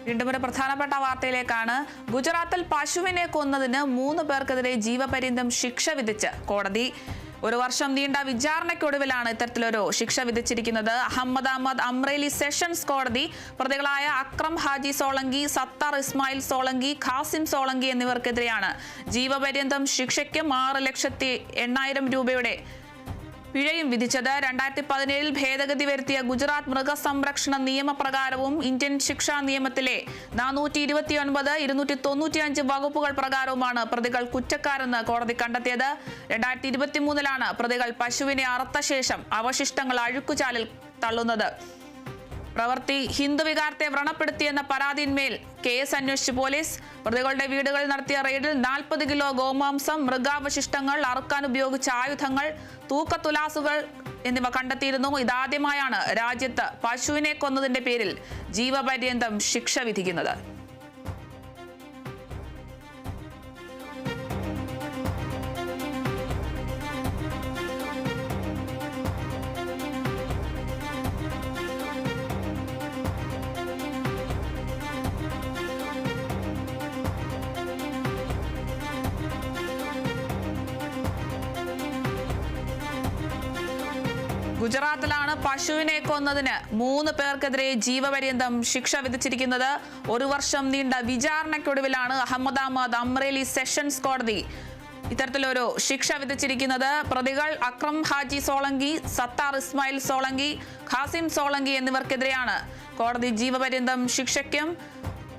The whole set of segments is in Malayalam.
വീണ്ടും ഒരു പ്രധാനപ്പെട്ട വാർത്തയിലേക്കാണ്. ഗുജറാത്തിൽ പശുവിനെ കൊന്നതിന് 3 പേർക്കെതിരെ ജീവപര്യന്തം ശിക്ഷ വിധിച്ച് കോടതി. 1 വർഷം നീണ്ട വിചാരണയ്ക്കൊടുവിലാണ് ഇത്തരത്തിലൊരു ശിക്ഷ വിധിച്ചിരിക്കുന്നത്. അഹമ്മദാബാദ് അമ്രേലി സെഷൻസ് കോടതി പ്രതികളായ അക്രം ഹാജി സോളങ്കി, സത്താർ ഇസ്മായിൽ സോളങ്കി, ഖാസിം സോളങ്കി എന്നിവർക്കെതിരെയാണ് ജീവപര്യന്തം ശിക്ഷയ്ക്കും 6,80,000 രൂപയുടെ പിഴയും വിധിച്ചത്. 2017 ഭേദഗതി വരുത്തിയ ഗുജറാത്ത് മൃഗസംരക്ഷണ നിയമപ്രകാരവും ഇന്ത്യൻ ശിക്ഷാ നിയമത്തിലെ 429, 295 വകുപ്പുകൾ പ്രകാരവുമാണ് പ്രതികൾ കുറ്റക്കാരെന്ന് കോടതി കണ്ടെത്തിയത്. 2023 പ്രതികൾ പശുവിനെ അറുത്ത ശേഷം അവശിഷ്ടങ്ങൾ അഴുക്കുചാലിൽ തള്ളുന്നത്. പ്രവൃത്തി ഹിന്ദുവികാരത്തെ വ്രണപ്പെടുത്തിയെന്ന പരാതിന്മേൽ കേസ് അന്വേഷിച്ച് പോലീസ്. പ്രതികളുടെ വീടുകൾ നടത്തിയ റെയ്ഡിൽ 40 കിലോ ഗോമാംസം, മൃഗാവശിഷ്ടങ്ങൾ, അറുക്കാൻ ഉപയോഗിച്ച ആയുധങ്ങൾ, തൂക്കത്തുലാസുകൾ എന്നിവ കണ്ടെത്തിയിരുന്നു. ഇതാദ്യമായാണ് രാജ്യത്ത് പശുവിനെ കൊന്നതിന്റെ പേരിൽ ജീവപര്യന്തം ശിക്ഷ വിധിക്കുന്നത്. ഗുജറാത്തിലാണ് പശുവിനെ കൊന്നതിന് 3 പേർക്കെതിരെ ജീവപര്യന്തം ശിക്ഷ വിധിച്ചിരിക്കുന്നത്. 1 വർഷം നീണ്ട വിചാരണയ്ക്കൊടുവിലാണ് അഹമ്മദാബാദ് അമ്രേലി സെഷൻസ് കോടതി ഇത്തരത്തിലൊരു ശിക്ഷ വിധിച്ചിരിക്കുന്നത്. പ്രതികൾ അക്രം ഹാജി സോളങ്കി, സത്താർ ഇസ്മായിൽ സോളങ്കി, ഖാസിം സോളങ്കി എന്നിവർക്കെതിരെയാണ് കോടതി ജീവപര്യന്തം ശിക്ഷയ്ക്കും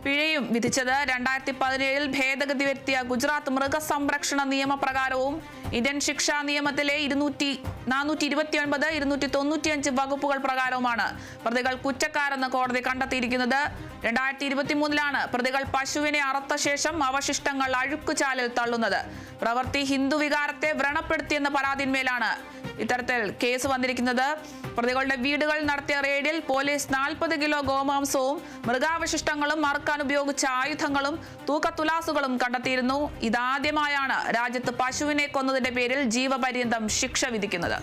പിഴയും വിധിച്ചത്. 2017 ഭേദഗതി വരുത്തിയ ഗുജറാത്ത് മൃഗസംരക്ഷണ നിയമപ്രകാരവും ഇന്ത്യൻ ശിക്ഷാ നിയമത്തിലെ 429, 295 വകുപ്പുകൾ പ്രകാരവുമാണ് പ്രതികൾ കുറ്റക്കാരെന്ന് കോടതി കണ്ടെത്തിയിരിക്കുന്നത്. 2023 പ്രതികൾ പശുവിനെ അറുത്ത ശേഷം അവശിഷ്ടങ്ങൾ അഴുക്കുചാലിൽ തള്ളുന്നത്. പ്രവൃത്തി ഹിന്ദുവികാരത്തെ വ്രണപ്പെടുത്തിയെന്ന പരാതിന്മേലാണ് ഇത്തരത്തിൽ കേസ് വന്നിരിക്കുന്നത്. പ്രതികളുടെ വീടുകൾ നടത്തിയ റെയ്ഡിൽ പോലീസ് 40 കിലോ ഗോമാംസവും, മൃഗാവശിഷ്ടങ്ങളും, അറുക്കാൻ ഉപയോഗിച്ച ആയുധങ്ങളും, തൂക്കത്തുലാസുകളും കണ്ടെത്തിയിരുന്നു. ഇതാദ്യമായാണ് രാജ്യത്ത് പശുവിനെ കൊന്നതിന്റെ പേരിൽ ജീവപര്യന്തം ശിക്ഷ വിധിക്കുന്നത്.